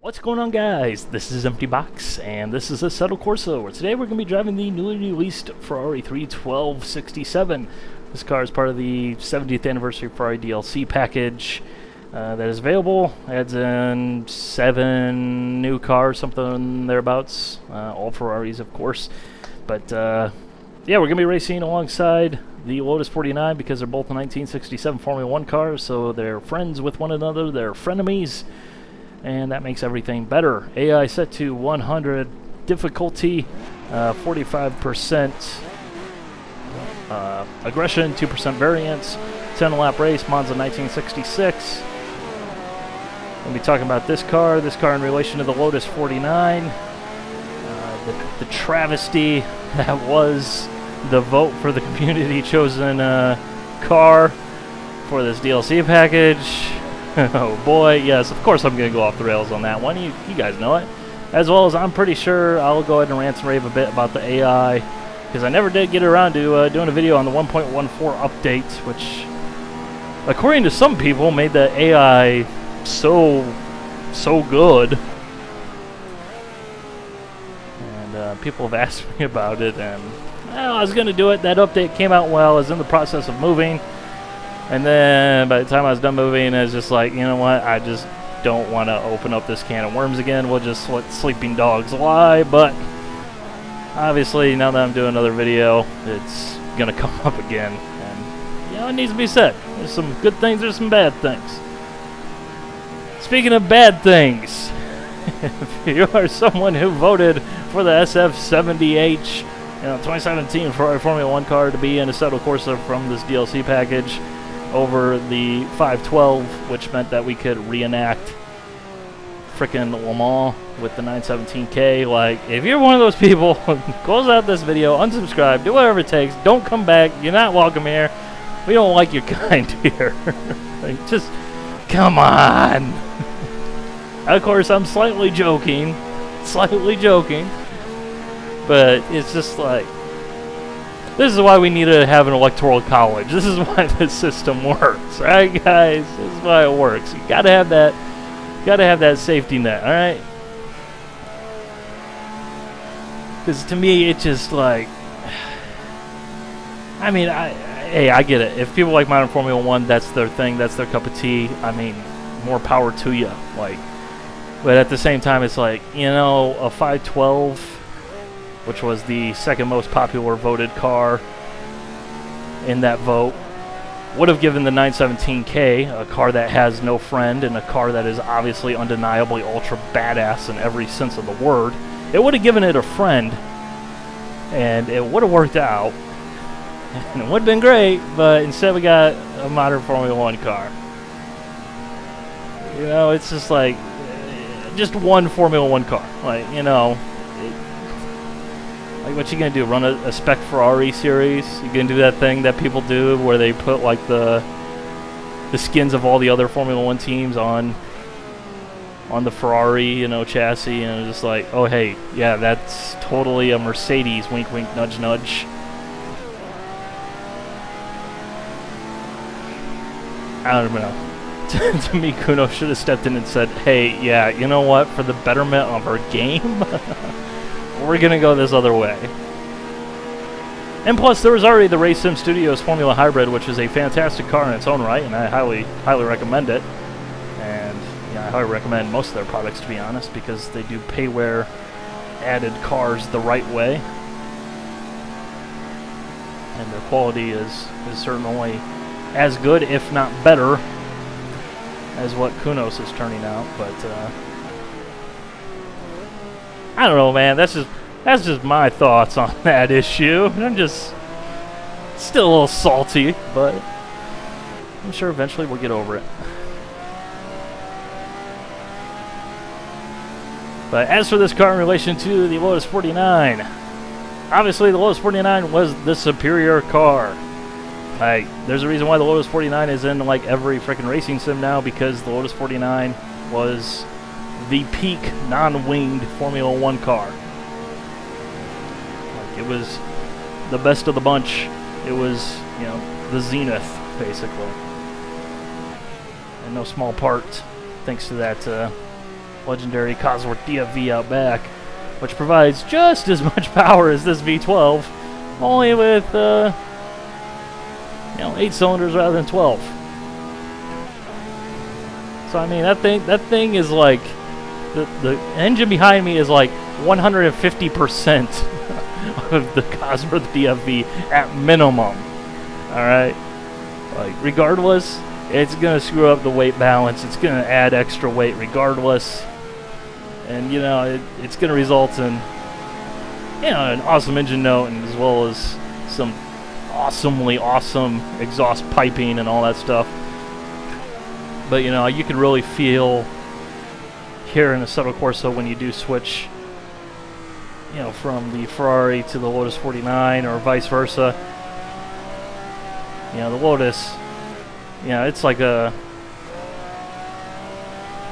What's going on, guys? This is Empty Box, and this is Assetto Corsa, where today we're going to be driving the newly released Ferrari 31267. This car is part of the 70th anniversary Ferrari DLC package that is available. Adds in 7 new cars, something thereabouts. All Ferraris, of course. But yeah, we're going to be racing alongside the Lotus 49 because they're both 1967 Formula 1 cars, so they're friends with one another, they're frenemies. And that makes everything better. AI set to 100, difficulty 45% aggression, 2% variance, 10-lap race, Monza 1966. We'll be talking about this car in relation to the Lotus 49, the travesty that was the vote for the community chosen car for this DLC package. Oh boy, yes, of course I'm going to go off the rails on that one. You guys know it. As well as I'm pretty sure I'll go ahead and rant and rave a bit about the AI, because I never did get around to doing a video on the 1.14 update, which, according to some people, made the AI so good. And people have asked me about it, and well, I was going to do it. That update came out while I was in the process of moving. And then by the time I was done moving, I was just like, you know what, I just don't want to open up this can of worms again. We'll just let sleeping dogs lie. But obviously, now that I'm doing another video, it's going to come up again. And, you know, it needs to be said. There's some good things, there's some bad things. Speaking of bad things, if you are someone who voted for the SF70H, 2017 Ferrari Formula 1 car to be in Assetto Corsa from this DLC package, over the 512, which meant that we could reenact frickin' Le Mans with the 917K. Like, if you're one of those people, close out this video, unsubscribe, do whatever it takes, don't come back, you're not welcome here, we don't like your kind here. Like, just, come on. Of course, I'm slightly joking, but it's just like, this is why we need to have an electoral college. This is why this system works, right, guys? This is why it works. You gotta have that safety net, all right? Because to me, it's just like, I mean, hey, I get it. If people like modern Formula 1, that's their thing, that's their cup of tea. I mean, more power to you. Like, but at the same time, it's like, you know, a 512. Which was the second most popular voted car in that vote, would have given the 917K, a car that has no friend and a car that is obviously undeniably ultra badass in every sense of the word. It would have given it a friend, and it would have worked out, and it would have been great, but instead we got a modern Formula 1 car. You know, it's just like, just one Formula 1 car. Like, you know, like, what you gonna do? Run a spec Ferrari series? You gonna do that thing that people do where they put like the skins of all the other Formula 1 teams on the Ferrari, you know, chassis, and it's just like, oh hey, yeah, that's totally a Mercedes. Wink, wink, nudge, nudge. I don't know. To me, Kuno should have stepped in and said, hey, yeah, you know what? For the betterment of our game. We're going to go this other way. And plus, there was already the Race Sim Studios Formula Hybrid, which is a fantastic car in its own right, and I highly recommend it. And yeah, I highly recommend most of their products, to be honest, because they do payware added cars the right way. And their quality is certainly as good, if not better, as what Kunos is turning out. But I don't know, man. That's just my thoughts on that issue. I'm just still a little salty, but I'm sure eventually we'll get over it. But as for this car in relation to the Lotus 49, obviously the Lotus 49 was the superior car. Like, there's a reason why the Lotus 49 is in like every freaking racing sim now, because the Lotus 49 was the peak non-winged Formula 1 car. Like, it was the best of the bunch. It was, you know, the zenith, basically. In no small part, thanks to that legendary Cosworth DFV out back, which provides just as much power as this V12, only with 8 cylinders rather than 12. So I mean, that thing is like the engine behind me is like 150% of the Cosworth DFV at minimum. All right, like regardless, it's gonna screw up the weight balance. It's gonna add extra weight regardless, and it's gonna result in an awesome engine note, and as well as some awesomely awesome exhaust piping and all that stuff. But you can really feel here in Assetto Corsa when you do switch from the Ferrari to the Lotus 49 or vice versa. The Lotus, it's like it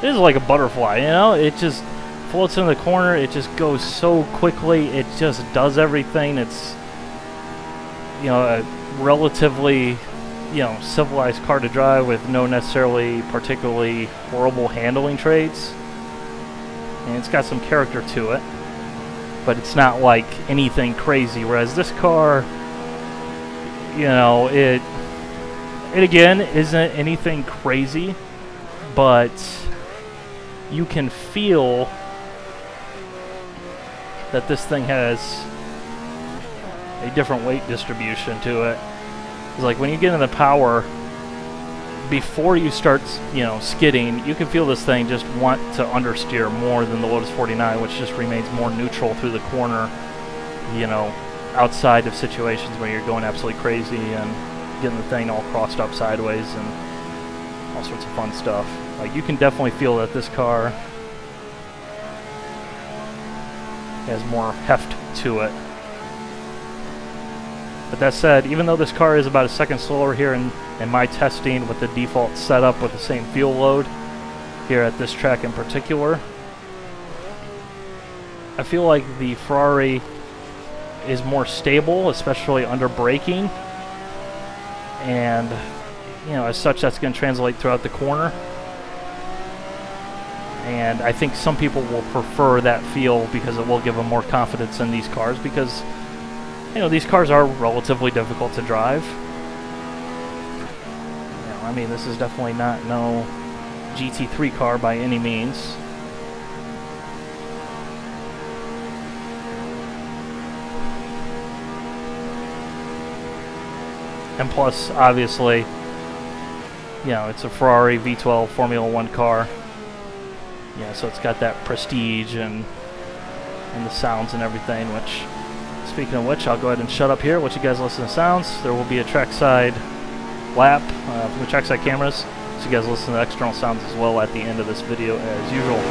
is like a butterfly. It just floats in the corner. It just goes so quickly. It just does everything. It's a relatively civilized car to drive with no necessarily particularly horrible handling traits, and it's got some character to it, but it's not like anything crazy. Whereas this car, it again isn't anything crazy, but you can feel that this thing has a different weight distribution to it. It's like when you get in the power, before you start, skidding, you can feel this thing just want to understeer more than the Lotus 49, which just remains more neutral through the corner, outside of situations where you're going absolutely crazy and getting the thing all crossed up sideways and all sorts of fun stuff. Like, you can definitely feel that this car has more heft to it. But that said, even though this car is about a second slower here in my testing with the default setup with the same fuel load here at this track in particular, I feel like the Ferrari is more stable, especially under braking, and as such, that's going to translate throughout the corner. And I think some people will prefer that feel because it will give them more confidence in these cars, because these cars are relatively difficult to drive. I mean, this is definitely not no GT3 car by any means. And plus, obviously, it's a Ferrari V12 Formula 1 car. So it's got that prestige and the sounds and everything, which, speaking of which, I'll go ahead and shut up here, let you guys listen to sounds. There will be a trackside lap from the trackside cameras, so you guys listen to the external sounds as well at the end of this video as usual.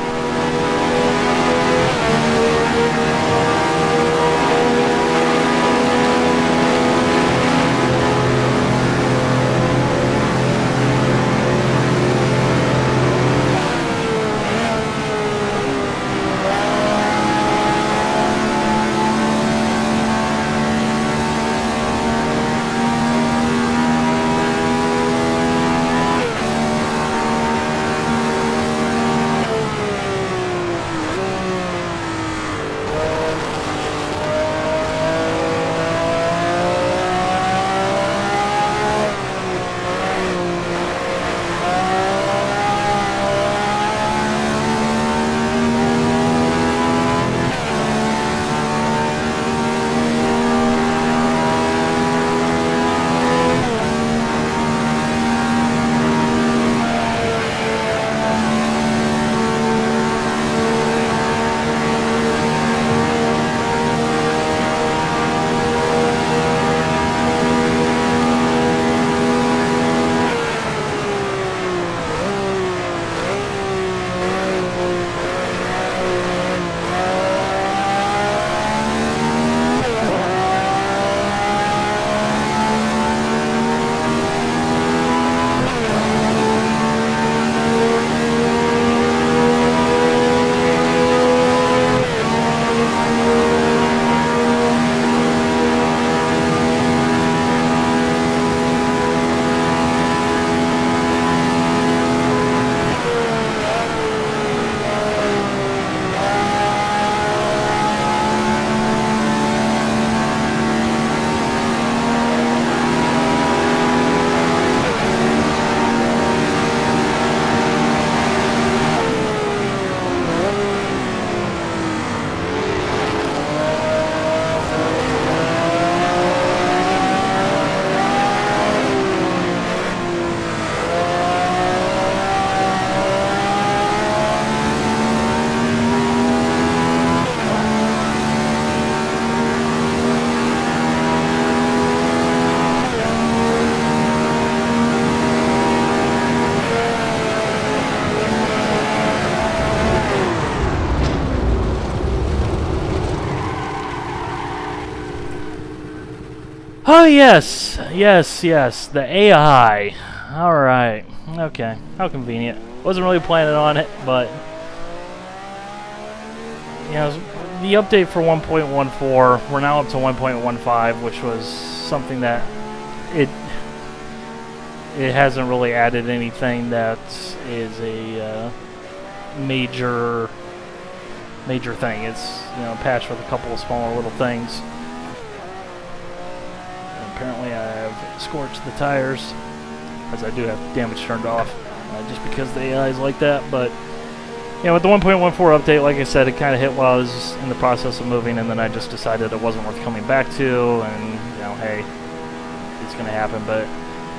Oh, yes. Yes, yes. The AI. Alright. Okay. How convenient. Wasn't really planning on it, but... You know, the update for 1.14, we're now up to 1.15, which was something that it hasn't really added anything that is a major thing. It's, you know, patched with a couple of smaller little things. And apparently I have scorched the tires, as I do have damage turned off, just because the AI is like that, but yeah, with the 1.14 update, like I said, it kind of hit while I was in the process of moving, and then I just decided it wasn't worth coming back to, and, you know, hey, it's going to happen. But,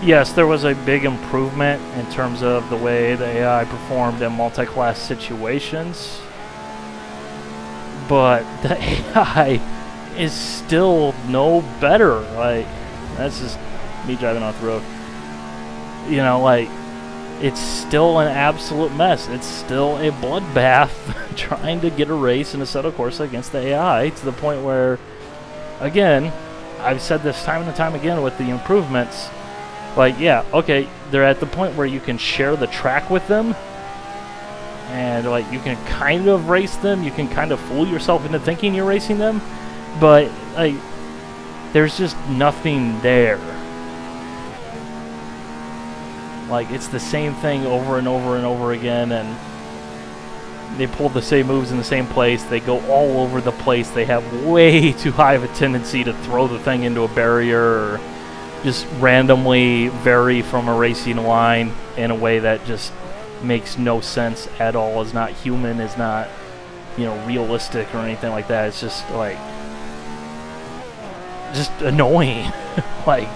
yes, there was a big improvement in terms of the way the AI performed in multi-class situations, but the AI is still no better. Like, that's just me driving off the road. You know, like, it's still an absolute mess. It's still a bloodbath trying to get a race in Assetto Corsa against the AI, to the point where, again, I've said this time and time again with the improvements, like, yeah, okay, they're at the point where you can share the track with them, and, like, you can kind of race them, you can kind of fool yourself into thinking you're racing them, but, like, there's just nothing there. Like, it's the same thing over and over and over again, and they pull the same moves in the same place. They go all over the place. They have way too high of a tendency to throw the thing into a barrier, or just randomly vary from a racing line in a way that just makes no sense at all. Is not human, is not, you know, realistic or anything like that. It's just, like, just annoying. like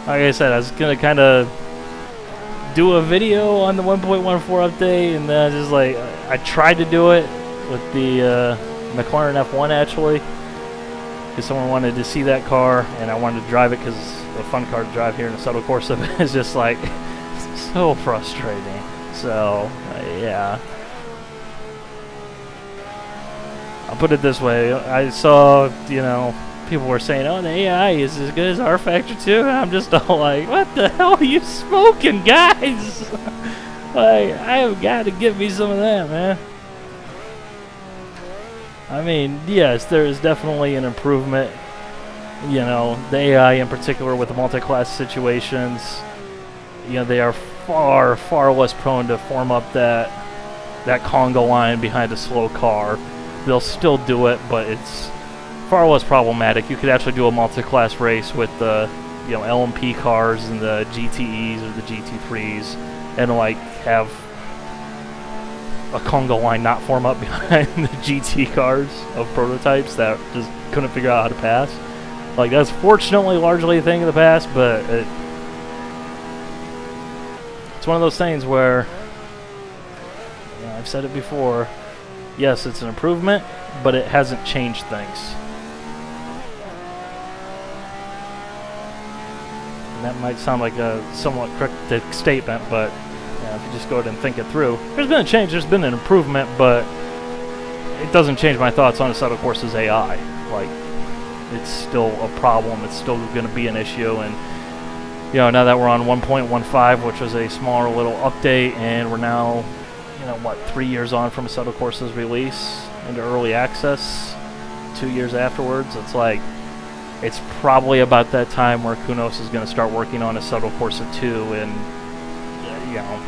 I said, I was going to kind of do a video on the 1.14 update, and then just, like, I tried to do it with the McLaren F1, actually, because someone wanted to see that car, and I wanted to drive it because it's a fun car to drive here in Assetto Corsa. It's just, like, so frustrating. So, yeah. I'll put it this way. I saw, you know, people were saying, oh, the AI is as good as R Factor 2. And I'm just all like, what the hell are you smoking, guys? Like, I have got to give me some of that, man. I mean, yes, there is definitely an improvement. You know, the AI in particular with the multi-class situations, you know, they are far, far less prone to form up that conga line behind a slow car. They'll still do it, but it's far less problematic. You could actually do a multi-class race with the, you know, LMP cars and the GTEs or the GT3s, and, like, have a conga line not form up behind the GT cars of prototypes that just couldn't figure out how to pass. Like, that's fortunately largely a thing of the past, but it's one of those things where, you know, I've said it before, yes, it's an improvement, but it hasn't changed things. And that might sound like a somewhat cryptic statement, but, you know, if you just go ahead and think it through, there's been a change, there's been an improvement, but it doesn't change my thoughts on Assetto Corsa's AI. Like, it's still a problem, it's still going to be an issue, and, you know, now that we're on 1.15, which was a smaller little update, and we're now, you know, what, 3 years on from Assetto Corsa's release into early access, 2 years afterwards, it's like, it's probably about that time where Kunos is going to start working on Assetto Corsa 2, and, you know,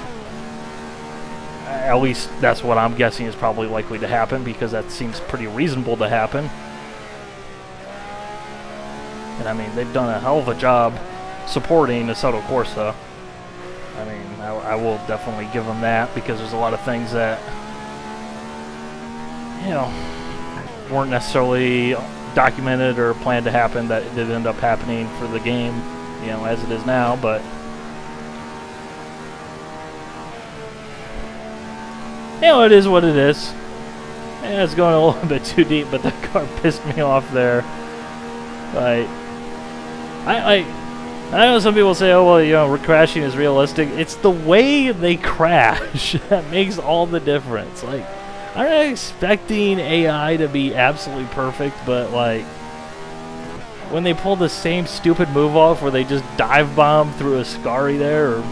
at least that's what I'm guessing is probably likely to happen, because that seems pretty reasonable to happen. And I mean, they've done a hell of a job supporting Assetto Corsa. I mean, I will definitely give them that, because there's a lot of things that, you know, weren't necessarily documented or planned to happen that did end up happening for the game, you know, as it is now. But you know, it is what it is. Yeah, it's going a little bit too deep, but that car pissed me off there. Like, I know some people say, oh, well, you know, crashing is realistic. It's the way they crash that makes all the difference. Like, I'm not expecting AI to be absolutely perfect, but, like, when they pull the same stupid move off where they just dive bomb through a Ascari there, or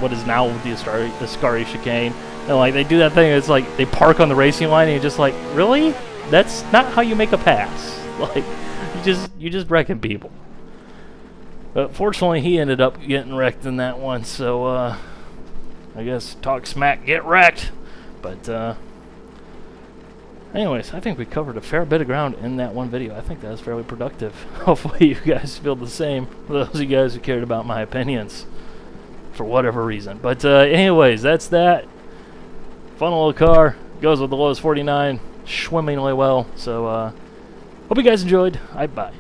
what is now the Ascari chicane, and like they do that thing, it's like they park on the racing line and you're just like, really? That's not how you make a pass. Like, you just wrecking people. But fortunately he ended up getting wrecked in that one, so I guess talk smack, get wrecked. But anyways, I think we covered a fair bit of ground in that one video. I think that was fairly productive. Hopefully you guys feel the same, for those of you guys who cared about my opinions for whatever reason. But anyways, that's that. Fun little car. Goes with the Lotus 49 swimmingly well. So hope you guys enjoyed. Bye.